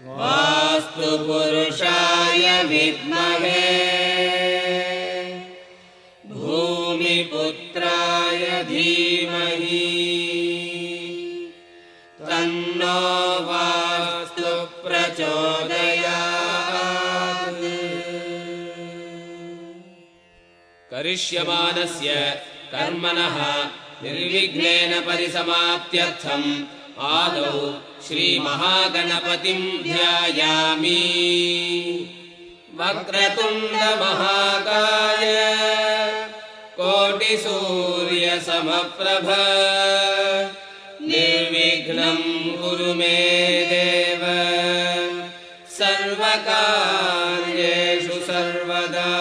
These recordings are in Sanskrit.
वास्तु पुरुषाय विद्महे भूमिपुत्राय धीमहि तन्नो वास्तु प्रचोदयात्। करिष्यमानस्य कर्मणः निर्विघ्नेन परिसमाप्त्यर्थम् आदौ श्रीमहागणपतिं ध्यायामि। वक्रतुण्डमहाकाय कोटिसूर्यसमप्रभ निर्विघ्नं कुरु मे देव सर्वकार्येषु सर्वदा।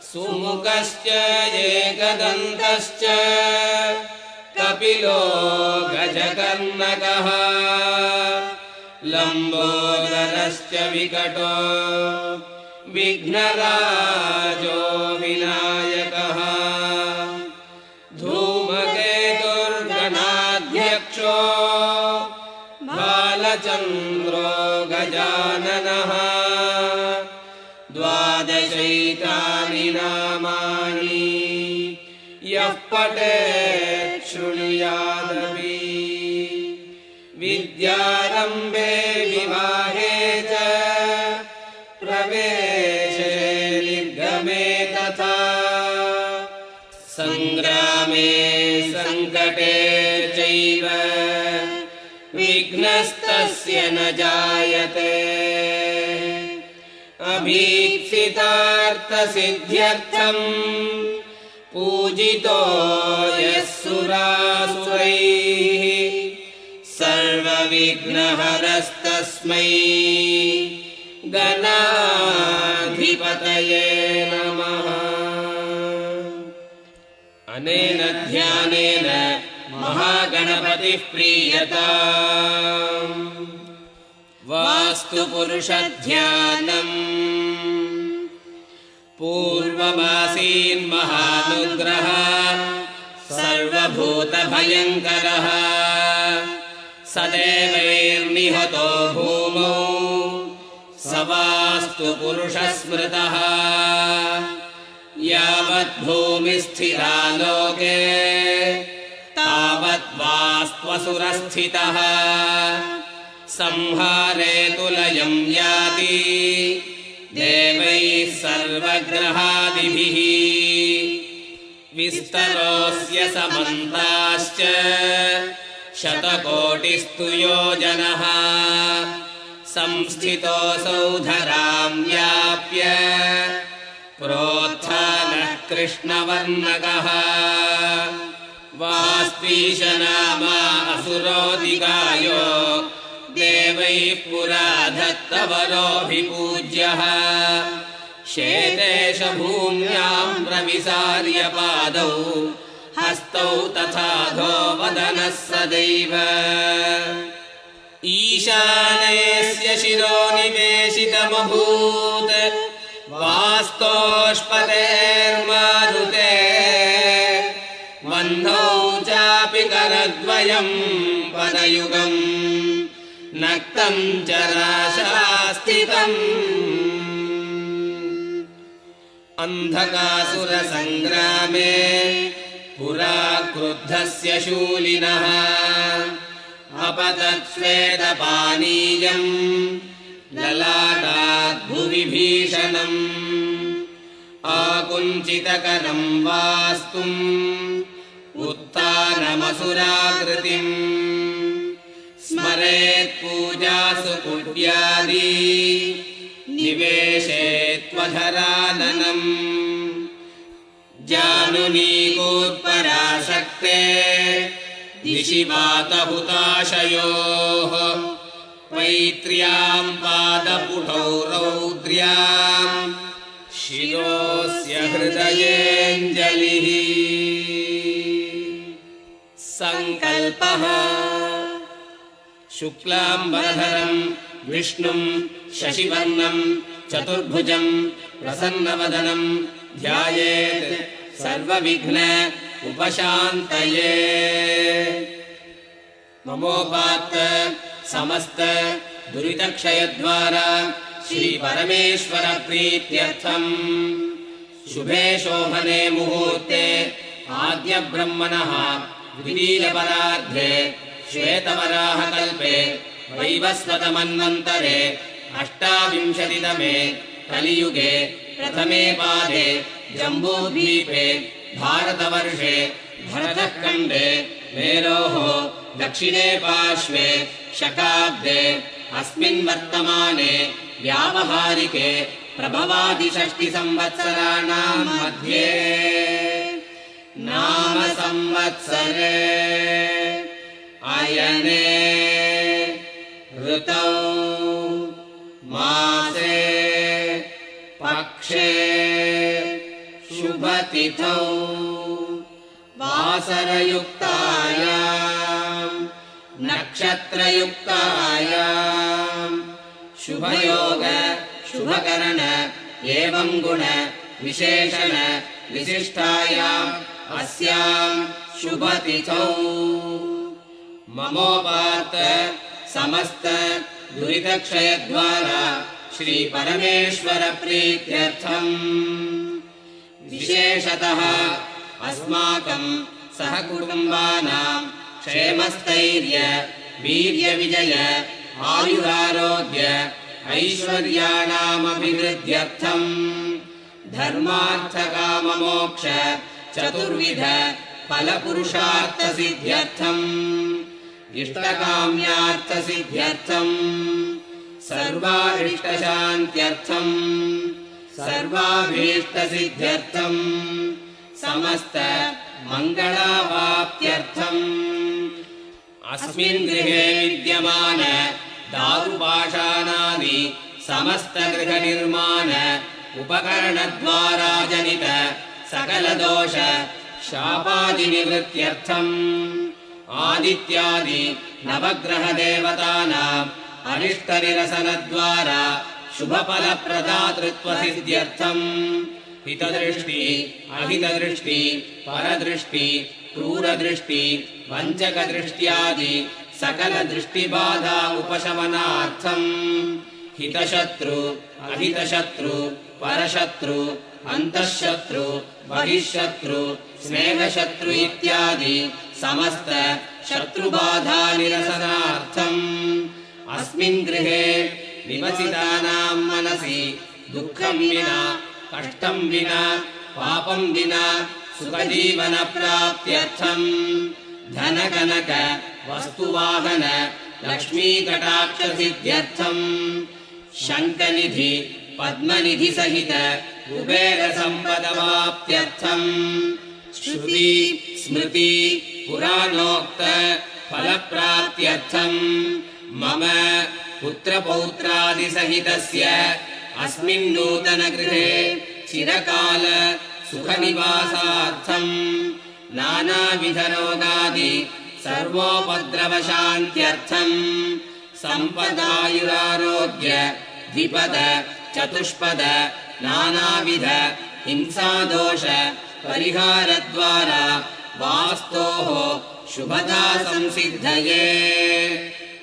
सुमुखश्च एकदन्तश्च कपिलो गजकर्णकः लम्बोदरश्च विकटो विघ्नराजो विनायकः धूमकेतुर्गणाध्यक्षो बालचन्द्रो गजाननः। द्वादशैतानि नामानि यः पठेत् शृणुयादपि। विद्यारम्भे विवाहे च प्रवेशे निर्गमे तथा सङ्ग्रामे सङ्कटे चैव विघ्नस्तस्य न जायते। अभीप्सितार्थसिद्ध्यर्थम् पूजितो यः सुरासुरैः सर्वविघ्नहरस्तस्मै गणाधिपतये नमः। अनेन ध्यानेन महागणपतिः प्रीयताम्। वास्तुपुरुषध्यानम् पूर्वमासीन् महानुग्रहः सर्वभूतभयङ्करः सदेवैर्निहतो भूमौ स वास्तुपुरुषस्मृतः। यावद्भूमिस्थिरा लोके तावद्वास्त्वसुरस्थितः। संहारे तु लयं याति देवैः सर्वग्रहादिभिः। विस्तरोऽस्य समन्ताश्च शतकोटिस्तु योजनः। संस्थितोऽसौ धरां व्याप्य प्रोत्थानः कृष्णवर्णकः। वास्पीशनामा असुरोऽधिकायो देवैः पुरा दत्तवरोऽभिपूज्यः। शेतेश भूम्यां प्रविसार्य पादौ हस्तौ तथाधो वदनः सदैव। ईशानेस्य शिरो निवेशितमभूत् वास्तोष्पतेर्मारुते। वह्नौ चापि करद्वयं पदयुगम् नक्तं चराशास्तितम्। अन्धकासुरसङ्ग्रामे पुरा क्रुद्धस्य शूलिनः अपतत्स्वेदपानीयम् ललाटाद्भुवि भीषणम्। आकुञ्चितकरं वास्तुम् उत्थानमसुराकृतिम्। स्मरेत् पूजासु कुट्यादि निवेशेत्वधराननम्। जानुनीकोत्पराशक्ते दिशि वातहुताशयोः। मैत्र्यां पादपुटौ रौद्र्यां शिरोस्य हृदयेऽञ्जलिः। सङ्कल्पः शुक्लाम्बरधरं विष्णुं शशिवर्णं चतुर्भुजं प्रसन्नवदनं ध्यायेत् सर्वविघ्न उपशान्तये। ममोपात्त समस्त दुरितक्षयद्वारा श्री परमेश्वर प्रीत्यर्थम् शुभे शोभने मुहूर्ते आद्य ब्रह्मणः द्वितीयपरार्धे श्वेतवराहकल्पे वैवस्वतमन्वन्तरे अष्टाविंशतितमे कलियुगे प्रथमे पादे जम्बूद्वीपे भारतवर्षे भरतखण्डे मेरोः दक्षिणे पार्श्वे शकाब्दे अस्मिन् वर्तमाने व्यावहारिके प्रभवादिषष्टिसंवत्सराणां मध्ये नाम संवत्सरे अयने ऋतौ मासे पक्षे शुभतिथौ वासरयुक्तायां नक्षत्रयुक्तायां शुभयोग शुभकरण एवं गुण विशेषण विशिष्टायाम् अस्यां शुभतिथौ ममोपात्त समस्त दुरितक्षयद्वारा श्री परमेश्वर प्रीत्यर्थम् विशेषतः अस्माकं सहकुटुम्बानां क्षेमस्थैर्य वीर्यविजय आयुरारोग्य ऐश्वर्याणामभिवृद्ध्यर्थम् धर्मार्थकाममोक्ष चतुर्विध फलपुरुषार्थसिद्ध्यर्थम् इष्टकाम्यार्थसिद्ध्यर्थम् सर्वारिष्टशान्त्यर्थम् सर्वाभीष्टसिद्ध्यर्थम् समस्त मङ्गलावाप्त्यर्थम् अस्मिन् गृहे विद्यमान दारुपाषाणादि समस्त गृहनिर्माण उपकरणद्वारा जनित सकलदोष शापादिनिवृत्त्यर्थम् आदित्यादि नवग्रहदेवतानाम् अरिष्टनिरसनद्वारा शुभफलप्रदातृत्वसिद्ध्यर्थम् हितदृष्टि अहितदृष्टि परदृष्टि क्रूरदृष्टि वञ्चकदृष्ट्यादि सकलदृष्टिबाधा उपशमनार्थम् हितशत्रु अहितशत्रु परशत्रु अन्तःशत्रु बहिःशत्रु स्नेहशत्रु इत्यादि समस्त शत्रुबाधा निरसनार्थम् अस्मिन् गृहे निवसितानां मनसि दुःखं विना कष्टं विना पापं विना सुखजीवनप्राप्त्यर्थम् धनकनक वस्तुवाहन लक्ष्मीकटाक्षसिद्ध्यर्थम् शङ्खनिधि पद्मनिधि सहित कुबेरसम्पदवाप्त्यर्थम् श्रुति स्मृति पुराणोक्त फलप्राप्त्यर्थम् मम पुत्रपौत्रादिसहितस्य अस्मिन् नूतनगृहे चिरकाल सुखनिवासार्थम् नानाविधरोगादि सर्वोपद्रवशान्त्यर्थम् सम्पदायुरारोग्य द्विपद चतुष्पद नानाविध हिंसादोष परिहारद्वारा वास्तोः शुभदा संसिद्धये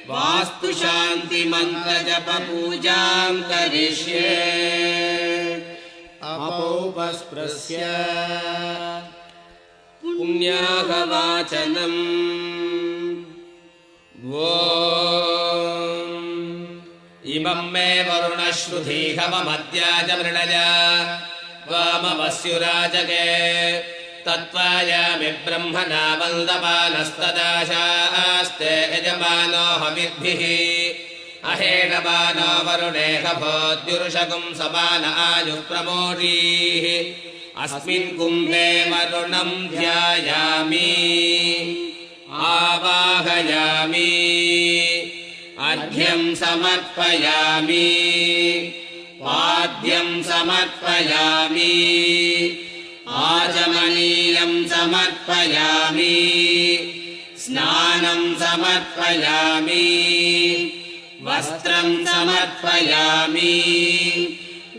वास्तुशान्तिमन्त्रजपपूजां करिष्ये अपौपस्पृश्य पुण्याहवाचनम् इमं मे वरुणश्रुधीहवमद्याजमृणज वामवस्युराजगे तत्त्वायामि ब्रह्मणा वन्दपानस्तदाशास्ते यजमानो हविद्भिः अहेणमानो वरुणेह भोद्युरुषकुं समान आयुः प्रमोषीः अस्मिन् कुम्भे वरुणं ध्यायामि आवाहयामि अर्घ्यं समर्पयामि पाद्यं समर्पयामि आचमनीयं समर्पयामि स्नानं समर्पयामि वस्त्रं समर्पयामि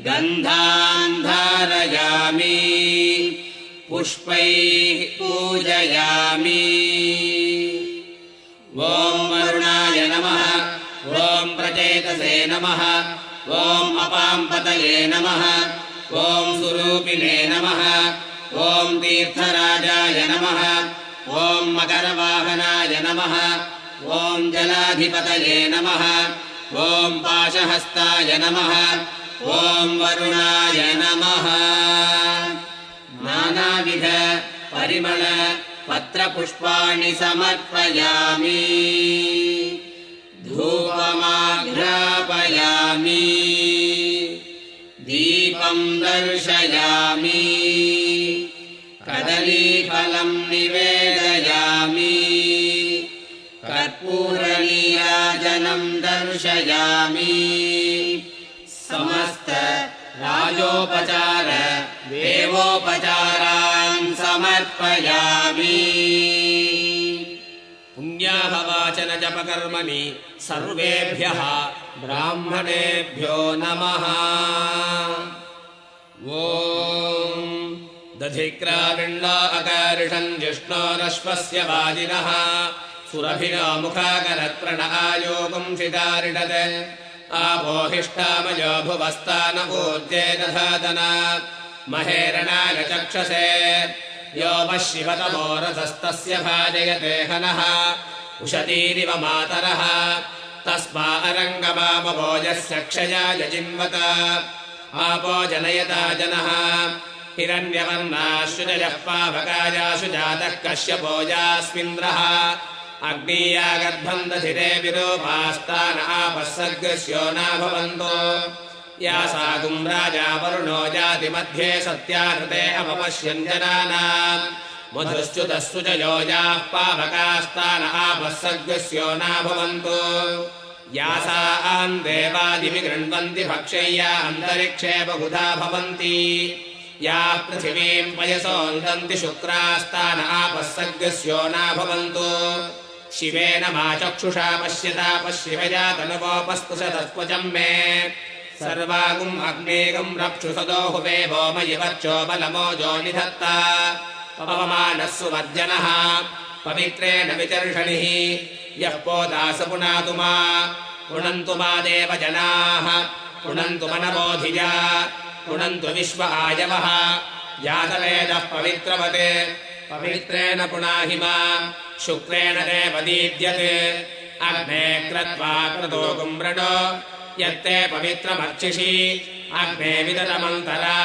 गन्धान् धारयामि पुष्पैः पूजयामि। ॐ वरुणाय नमः। ॐ प्रचेतसे नमः। ॐ अपाम्पतये नमः। ॐ सुरूपिणे नमः। ॐ तीर्थराजाय नमः। ॐ मकरवाहनाय नमः। ॐ जलाधिपतये नमः। ॐ पाशहस्ताय नमः। ॐ वरुणाय नमः। नानाविध परिमल पत्रपुष्पाणि समर्पयामि। धूपमाघ्रापयामि। दीपं दर्शयामि। कदलीफलं निवेदयामि। कर्पूरनीराजनं दर्शयामि। समस्त राजोपचार देवोपचारान् समर्पयामि। पुण्याहवाचन जपकर्मणि सर्वेभ्यः ब्राह्मणेभ्यो नमः। ॐ दधिक्राविण्डा अकारिषन् जिष्णोरश्वस्य वाजिनः सुरभिनो मुखाकरत्रणआयोगुंसितारिषत् आपोहिष्टामयो भुवस्तान ऊर्जे दधातन महेरणाय चक्षसे यो वः शिवतमोरथस्तस्य भाजयते हनः उशतीरिव मातरः तस्मा अरङ्गमामवो यस्य क्षयाय जिन्वत आपो जनयता जनः हिरण्यवर्णाश्रुजयः पावकायाशु जातः कश्यपो यास्मिन्द्रः अग्नीयागर्भम् दधिरे विरूपास्तान आपः सर्गस्यो न भवन्तो यासागुम् राजा वरुणो जाति मध्ये सत्याहृते अपपश्यन् जनानाम् मधुश्च्युतस्तु च योजाः पावकास्तान आपः सर्गस्यो न भवन्तो यासाम् देवादिविगृह्णन्ति भक्षय्या अन्तरिक्षे बहुधा भवन्ति याः पृथिवीम् पयसोन्दन्ति शुक्रास्तान आपः सर्गस्यो न भवन्तो शिवेन मा चक्षुषा पश्यता पश्यवया तनुवोपस्तुषतस्त्वचम् मे सर्वागुम् अग्नेगम् रक्षुसदो हुवे भोमयि वर्चो बलमोजो निधत्ता पवमानः सुवर्जनः पवित्रेण विचर्षणिः यः पोदास पुनातु मा पुनन्तु मा देवजनाः पुनन्तु मनवोधिया पुनन्तु विश्व आयवः जातवेदः पवित्रवते पवित्रेण पुनाहि मा शुक्रेण देव दीद्यते अग्ने क्रत्वा क्रतोगुम् मृडो यत्ते पवित्रमर्चिषि अग्ने विदतमन्तरा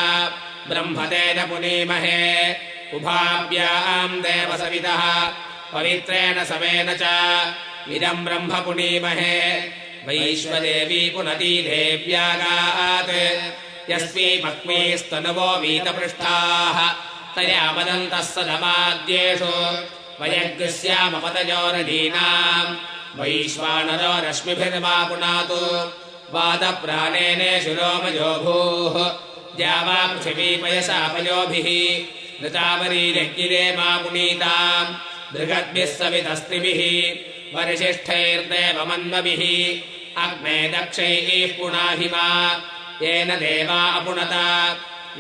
ब्रह्मतेन पुनीमहे उभाभ्याम् देवसवितः पवित्रेण समेन च इदम् ब्रह्म पुनीमहे वैश्वदेवी पुनती देव्यागात् यस्मै पक्मीस्तनुवो वीतपृष्ठाः तया वदन्तः सदमाद्येषु वयग्स्यामपतयोरधीनाम् वैश्वानरो रश्मिभिर्मा पुनातु वादप्राणेने शिरोमयो भूः द्यावा पृथिवी पयसा पयोभिः ऋतावरीरग्गिरे मा पुनीताम् बृहद्भिः सवितस्त्रिभिः वरिशिष्ठैर्देवमन्वभिः अग्ने दक्षैः पुनाहि मा येन देवा अपुनता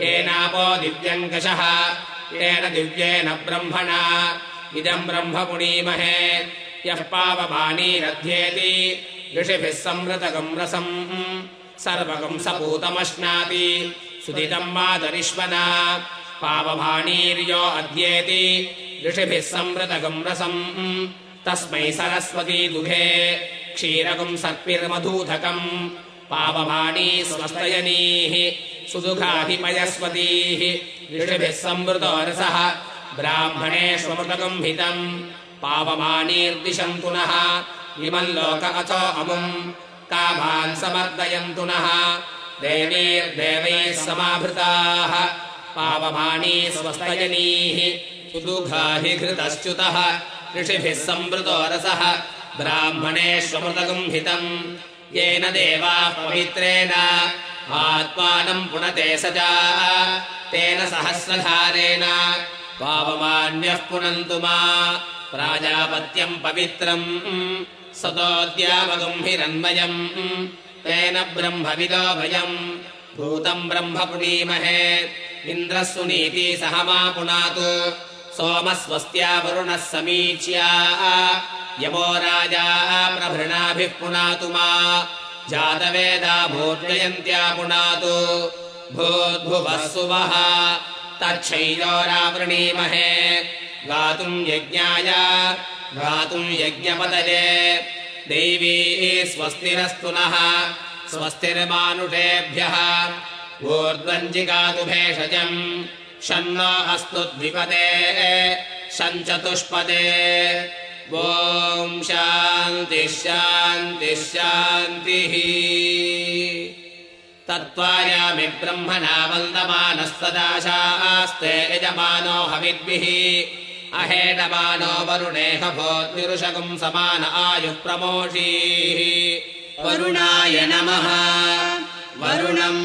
येनापो दिव्यङ्कषः येन दिव्येन ब्रह्मणा इदम् ब्रह्म पुनीमहे यः पावमानीरध्येति ऋषिभिः संवृतकम् रसम् सर्वकम् सपूतमश्नाति सुदितम् मातरिष्वना पावमानीर्यो अध्येति ऋषिभिः संवृतकम् रसम् तस्मै सरस्वती दुघे क्षीरकम् सर्पिर्मधूधकम् पावमानी स्वस्तयनीः सुदुघाहि पयस्वतीः ऋषिभिः संवृतो रसः ब्राह्मणेष्वमृतकम् हितम् पावमानीर्दिशन्तु नः इमम् लोक अथो अमुम् कामान् समर्दयन्तु नः देवीर्देवैः समाभृताः पावमानी स्वस्तयनीः सुदुघाहि घृतश्च्युतः ऋषिभिः संवृतो रसः ब्राह्मणेष्वमृतकम् हितम् येन देवाः पवित्रेण आत्मानम् पुनते स च तेन सहस्रधारेण पावमान्यः पुनन्तु मा प्राजापत्यम् पवित्रम् सतोऽद्यावगुम् हिरण्मयम् तेन ब्रह्मविदो भयम् भूतम् ब्रह्म पुनीमहे इन्द्रः सुनीति सह मा पुनातु सोमस्वस्त्या वरुणः समीच्या यमो राजा प्रभृणाभिः पुनातु मा जातवेदा भूर्जयन्त्या पुनातु भूद्भुवः सुवः तच्छैलोरावृणीमहे गातुम् यज्ञाय गातुम् यज्ञपतये देवी स्वस्तिरस्तु नः स्वस्तिर्मानुषेभ्यः ऊर्ध्वञ्जिगातु भेषजम् शन्नो अस्तु द्विपदे शञ्चतुष्पदे ॐ शान्तिः शान्तिः शान्तिः तत्त्वायामि ब्रह्मणा वन्दमानस्तदाशास्ते यजमानो हविद्भिः अहेडमानो वरुणेह भोद्विरुषगुम् समान आयुः प्रमोषीः वरुणाय नमः वरुणम्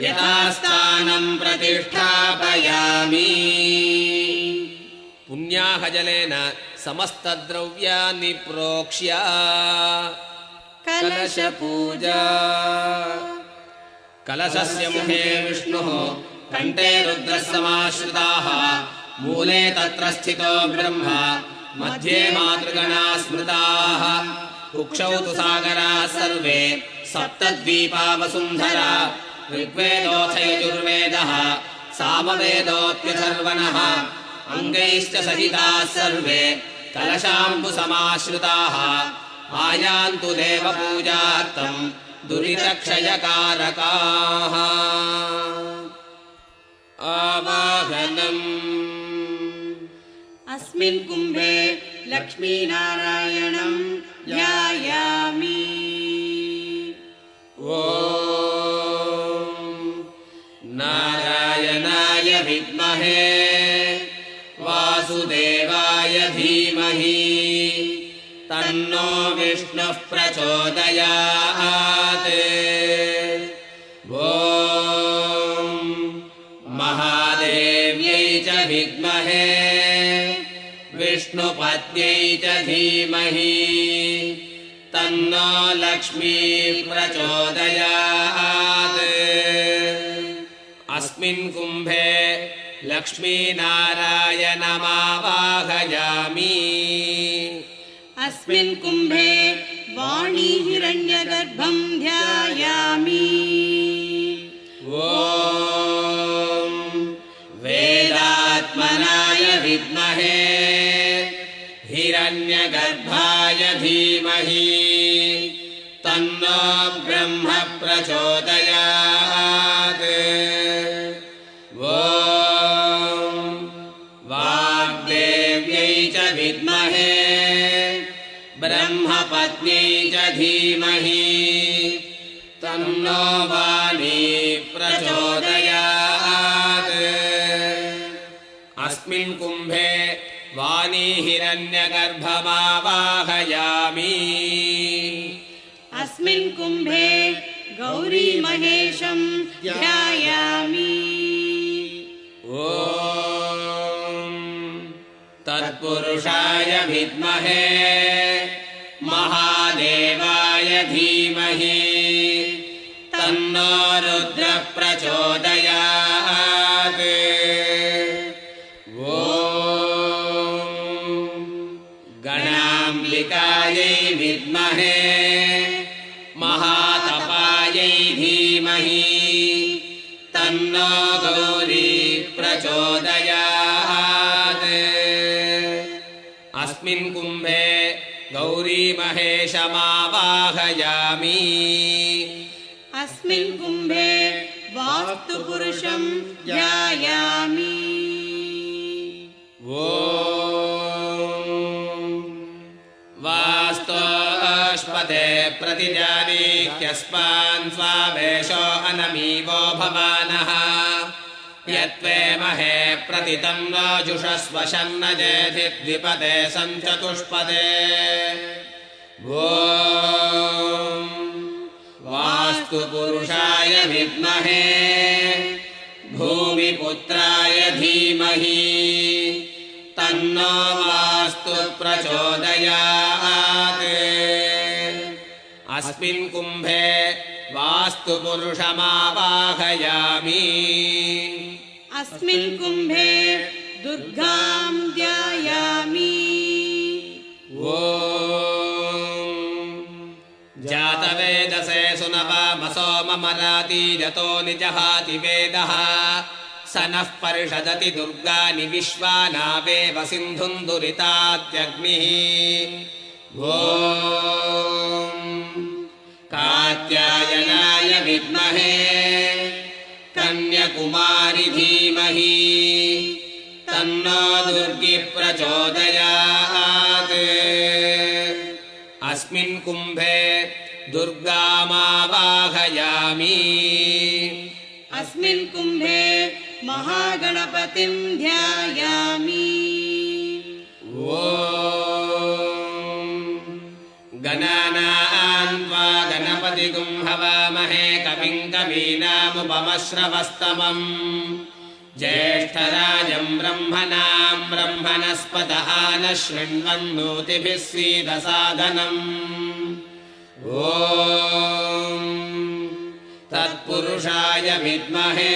यथास्थानम् प्रतिष्ठापयामि पुण्याहजलेन समस्तद्रव्यानि प्रोक्ष्य कलशपूजा कलशस्य मुखे विष्णुः कण्ठे रुद्रः समाश्रिताः मूले तत्र स्थितो ब्रह्मा मध्ये मातृगणाः स्मृताः कुक्षौ तु सागराः सर्वे सप्तद्वीपा वसुन्धरा ऋग्वेदोऽथ यजुर्वेदः सामवेदोऽप्यथर्वणः अङ्गैश्च सहिताः सर्वे कलशाम्बुसमाश्रिताः आयान्तु देवपूजार्थम् दुरितक्षयकारकाः आवाहनम् अस्मिन् कुम्भे लक्ष्मीनारायणं ध्यायामि ॐ नारायणाय विद्महे वासुदेवाय धीमहि तन्नो विष्णुः प्रचोदयात् ॐ महादेव्यै च विद्महे विष्णुपत्न्यै च धीमहि तन्नो लक्ष्मी प्रचोदयात् अस्मिन् कुम्भे लक्ष्मीनारायणमावाहयामि अस्मिन् कुम्भे वाणी हिरण्यगर्भं ध्यायामि ॐ वेदात्मनाय विद्महे हिरण्यगर्भाय धीमहि तन्नो ब्रह्म प्रचोदयात् ॐ वाग्देव्यै च विद्महे ब्रह्मपत्न्यै च धीमहि तन्नो वाणी प्रचोदयात् अस्मिन् कुम्भे वाणी हिरण्यगर्भमावाहयामि अस्मिन् कुम्भे गौरी महेशं ध्यायामि ॐ तत्पुरुषाय विद्महे महादेवाय धीमहि तन्नो रुद्रः प्रचोदयात् ॐ गणाम्बिकायै विद्महे महातपायै धीमहि तन्नो गौरी प्रचोदयात् अस्मिन् कुम्भे गौरी महेशमावाहयामि अस्मिन् कुम्भे वास्तुपुरुषं ध्यायामि ॐ वास्तोऽश्पते प्रतिजानीक्यस्मान् स्वावेशो अनमीवो भवानः यत्वे महे प्रतितं नो जुषस्वशन्न जेधि द्विपदे सञ्चतुष्पदे ॐ वास्तुपुरुषाय विद्महे भूमिपुत्राय धीमहि तन्नो वास्तु प्रचोदयात् अस्मिन् कुम्भे वास्तुपुरुषमावाहयामि अस्मिन् कुम्भे दुर्गां ध्यायामि ॐ जातवेदसे सुनवामसो ममराति यतो निजहाति वेदः स नः परिषदति दुर्गानि विश्वानावेव सिन्धुं दुरितात्यग्निः ॐ कात्यायनाय विद्महे कन्याकुमारी धीमहि तन्नो दुर्गी प्रचोदयात् अस्मिन् कुम्भे दुर्गामावाहयामि अस्मिन् कुम्भे महागणपतिं ध्यायामि ॐ गणानां त्वा गणपतिगुं हवामहे कविं कवीनामुपमश्रवस्तमम् ज्येष्ठराजं ब्रह्मणां ब्रह्मणस्पतः नः शृण्वन्नोतिभिः सीदसादनम् ॐ तत्पुरुषाय विद्महे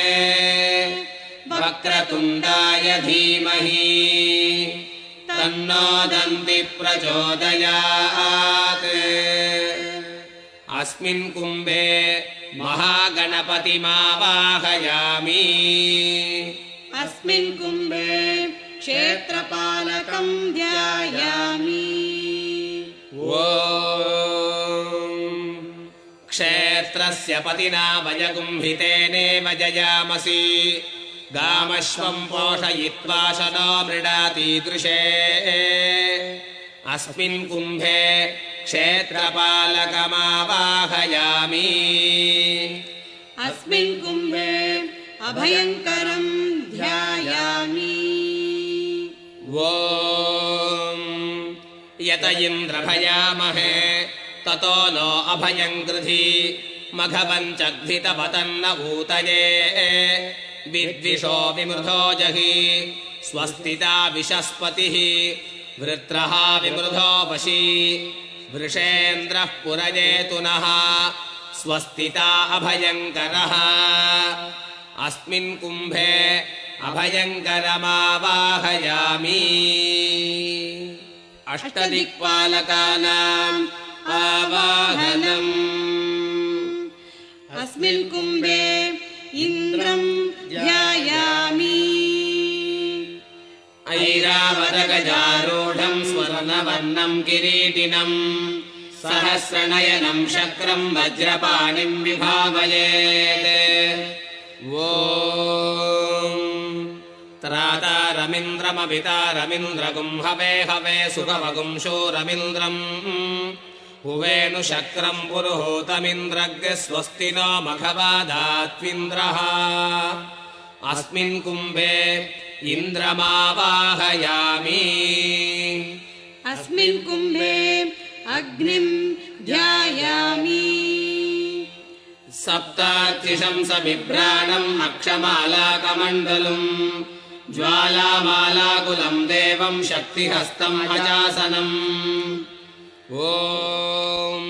वक्रतुण्डाय धीमहि तन्नो दन्ति प्रचोदयात् अस्मिन् कुम्भे महागणपतिमावाहयामि अस्मिन् कुम्भे क्षेत्रपालकं ध्यायामि ॐ क्षेत्रस्य पतिना वयगुम्भितेनेव जयामसि गामश्वं पोषयित्वा शनो मृडातीदृशे अस्मिन् कुम्भे क्षेत्रपालकमावाहयामि अस्मिन् कुम्भे अभयङ्करं ध्यायामि ॐ यत इन्द्रभयामहे ततो नो अभयं गृधी मघवञ्चग्धितवतन्न ऊतये विद्विषो विमृधो जहि स्वस्तिता विशस्पतिः वृत्रः विमृधो वशी वृषेन्द्रः पुरजेतु नः स्वस्तिता अभयङ्करः अस्मिन् कुम्भे अभयङ्करमावाहयामि अष्टदिक्पालकानाम् आवाहनम् अस्मिन् कुम्भे इन्द्रं ध्यायामि ऐरावतगजारूढं स्वर्णवर्णं किरीटिनम् सहस्रनयनं शक्रं वज्रपाणिं विभावयेत् ॐ त्रातारमिन्द्रमभितारमिन्द्रगुं हवे हवे सुगवगुं शूरमिन्द्रम् हुवेनुशक्रं पुरुहूतमिन्द्रग् स्वस्ति नो मघवादात्विन्द्रः अस्मिन् कुम्भे इन्द्रमावाहयामि अस्मिन् कुम्भे अग्निं ध्यायामि सप्तार्चिषं सबिभ्राणम् अक्षमालाकमण्डलम् ज्वालामालाकुलं देवं शक्तिहस्तम् अजासनम् ॐ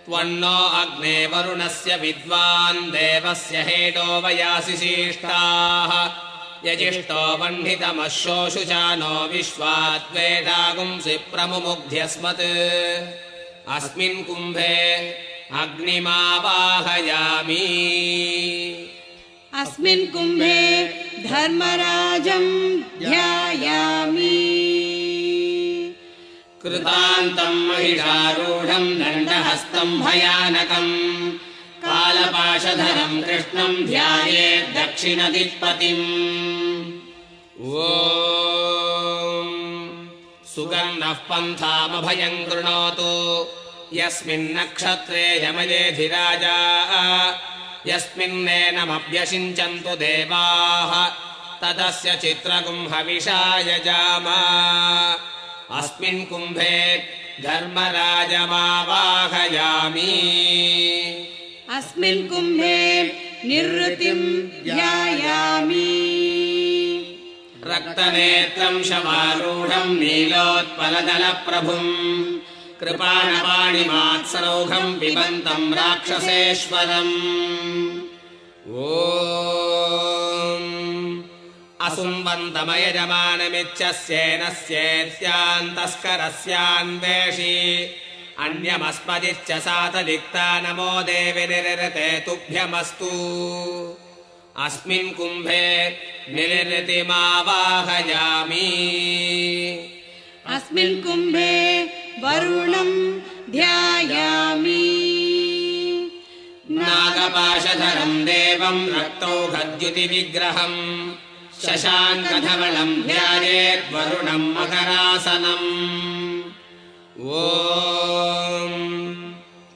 त्वन्नो अग्ने वरुणस्य विद्वान् देवस्य हेडो वयासि शिष्टाः यजिष्ठो वह्नितमशोषुचानो विश्वाद्वेषागुंसि प्रमुमुग्ध्यस्मत् अस्मिन् कुम्भे अग्निमावाहयामि अस्मिन् कुम्भे धर्मराजं ध्यायामि कृतान्तं महिषारूढं दण्डहस्तं भयानकं कालपाशधरं कृष्णं ध्यायेत् दक्षिणदिक्पतिम् ॐ सुगन्धः पन्थामभयं कृणोतु यस्मिन्नक्षत्रे यमयेधिराजा यस्मिन्नेनमभ्यषिञ्चन्तु देवाः तदस्य चित्रगुं हविषा यजामा अस्मिन् कुम्भे धर्मराजमावाहयामि अस्मिन् कुम्भे निवृत्तिं ध्यायामि रक्तनेत्रं शमारूढं नीलोत्पलदलप्रभुं कृपाणपाणिमात्सरौघं पिबन्तं राक्षसेश्वरम् ॐ असुम्बन्तमयजमानमिच्छस्येनस्येत्यान्तस्करस्यान्वेषि अन्यमस्मदिच्च सातदिक्ता नमो देवि निरृते तुभ्यमस्तु अस्मिन् कुम्भे निरृतिमावाहयामि अस्मिन् कुम्भे वरुणं ध्यायामि नागपाशधरम् देवम् रक्तौघद्युतिविग्रहम् शशाङ्कधवलम् ध्यायेद्वरुणम् मकरासनम् ॐ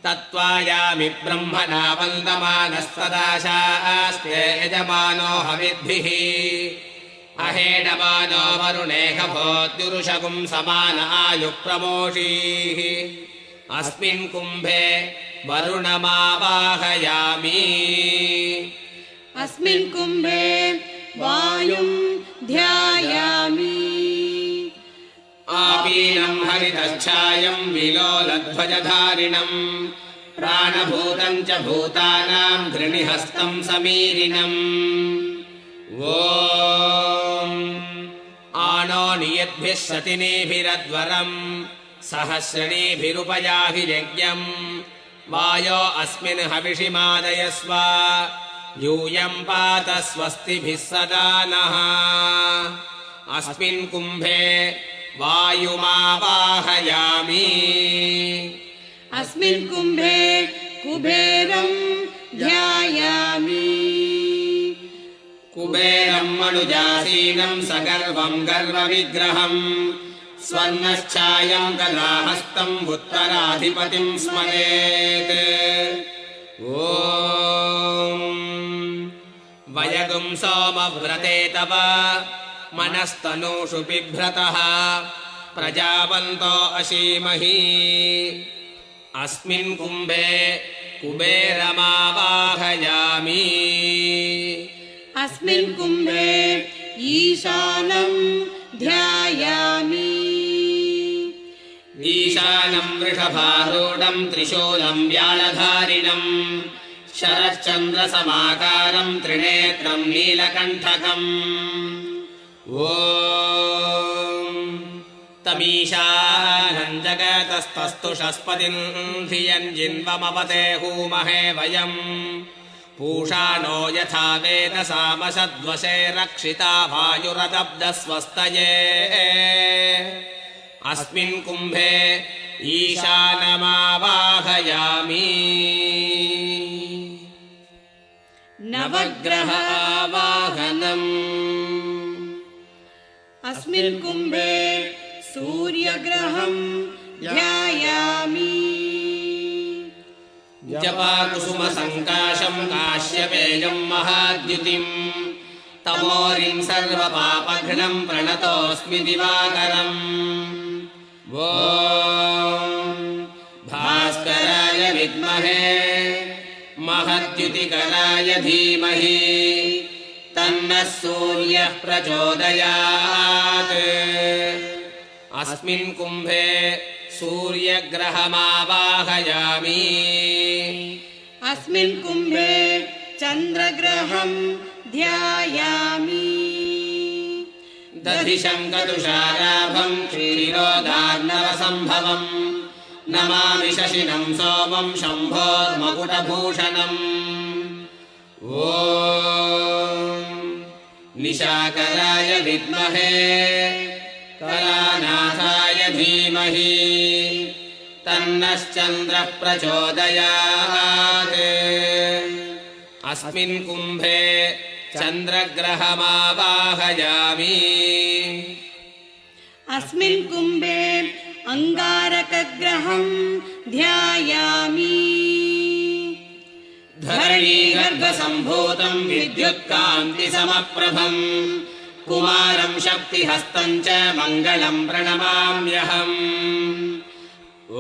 तत्त्वायामि ब्रह्मणा वन्दमानस्तदाशास्ते यजमानो हविद्भिः अहेडमानो वरुणेखभोद्युरुषगुम् समान आयुप्रमोषीः अस्मिन् कुम्भे वरुणमावाहयामि अस्मिन् कुम्भे वायुं ध्यायामि आपीनम् हरितच्छायम् विलोलध्वजधारिणम् प्राणभूतम् च भूतानाम् घृणिहस्तम् समीरिणम् ॐ आनो नियद्भिः सतिनीभिरध्वरम् सहस्रणीभिरुपयाहि यज्ञम् वायो अस्मिन् हविषि मादयस्व यूयम् पात स्वस्तिभिः सदा नः अस्मिन् कुम्भे वायुमावाहयामि अस्मिन् कुम्भे कुबेरं ध्यायामि कुबेरम् मनुजासीनम् सगर्वम् गर्वविग्रहम् स्वर्णश्चायम् गदाहस्तम् उत्तराधिपतिम् स्मरेत् ॐ वयगुम् सोमव्रते तव मनस्तनूषु बिभ्रतः प्रजावन्तो अशीमहि अस्मिन् कुम्भे कुबेरमावाहयामि अस्मिन् कुम्भे ईशानं ध्यायामि ईशानम् वृषभारूढम् त्रिशूलम् व्यालधारिणम् शरच्चन्द्रसमाकारम् त्रिनेत्रम् नीलकण्ठकम् ॐ तमीशानम् जगतस्तस्तुषस्पतिम् धियम् जिन्वमवते हूमहे वयम् पूषा नो यथा वेदसामसद्वशे रक्षिता वायुरदब्धस्वस्तये अस्मिन् कुम्भे ईशानमावाहयामि नवग्रहावाहनम् अस्मिन् कुम्भे सूर्यग्रहं ध्यायामि जपाकुसुमसङ्काशम् काश्यपेयम् महाद्युतिम् तमोरिम् सर्वपापघ्नम् प्रणतोऽस्मि दिवाकरम् ॐ भास्कराय विद्महे महद्युतिकराय धीमहि तन्नः सूर्यः प्रचोदयात् अस्मिन् कुम्भे सूर्यग्रहमावाहयामि अस्मिन् कुम्भे चन्द्रग्रहं ध्यायामि दधिशङ्कतुषाराभम् क्षीरोदार्णवसम्भवम् नमामि शशिनम् सोमम् शम्भोर्मकुटभूषणम् ॐ निशाकराय विद्महे करानाथाय धीमहि तन्नश्चन्द्रः प्रचोदयात् अस्मिन् कुम्भे चन्द्रग्रहमावाहयामि अस्मिन् कुम्भे अङ्गारकग्रहं ध्यायामि धरणीगर्भसम्भूतम् विद्युत्कान्तिसमप्रभम् कुमारम् शक्तिहस्तम् च मङ्गलम् प्रणमाम्यहम् ॐ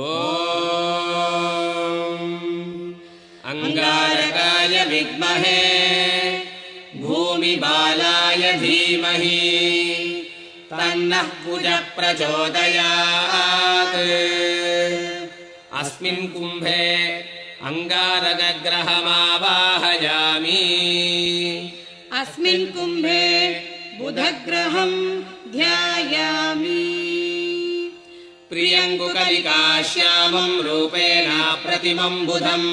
अङ्गारकाय विद्महे भूमिबालाय धीमहि तन्नः कुजः प्रचोदयात् अस्मिन् कुम्भे अङ्गारकग्रहमावाहयामि अस्मिन् कुम्भे बुधग्रहं ध्यायामि प्रियङ्कुकलिकाश्यामं रूपेण प्रतिमं बुधम्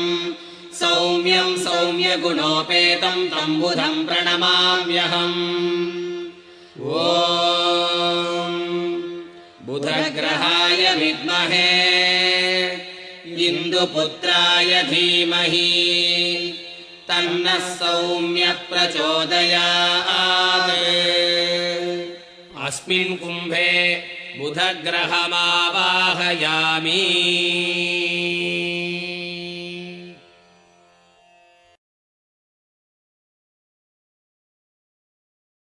सौम्यं सौम्यगुणोपेतं तं बुधं प्रणमाम्यहम् ॐ बुधग्रहाय विद्महे इन्दुपुत्राय धीमहि तन्नः सौम्यः प्रचोदयात् अस्मिन् कुम्भे बुधग्रहमावाहयामि।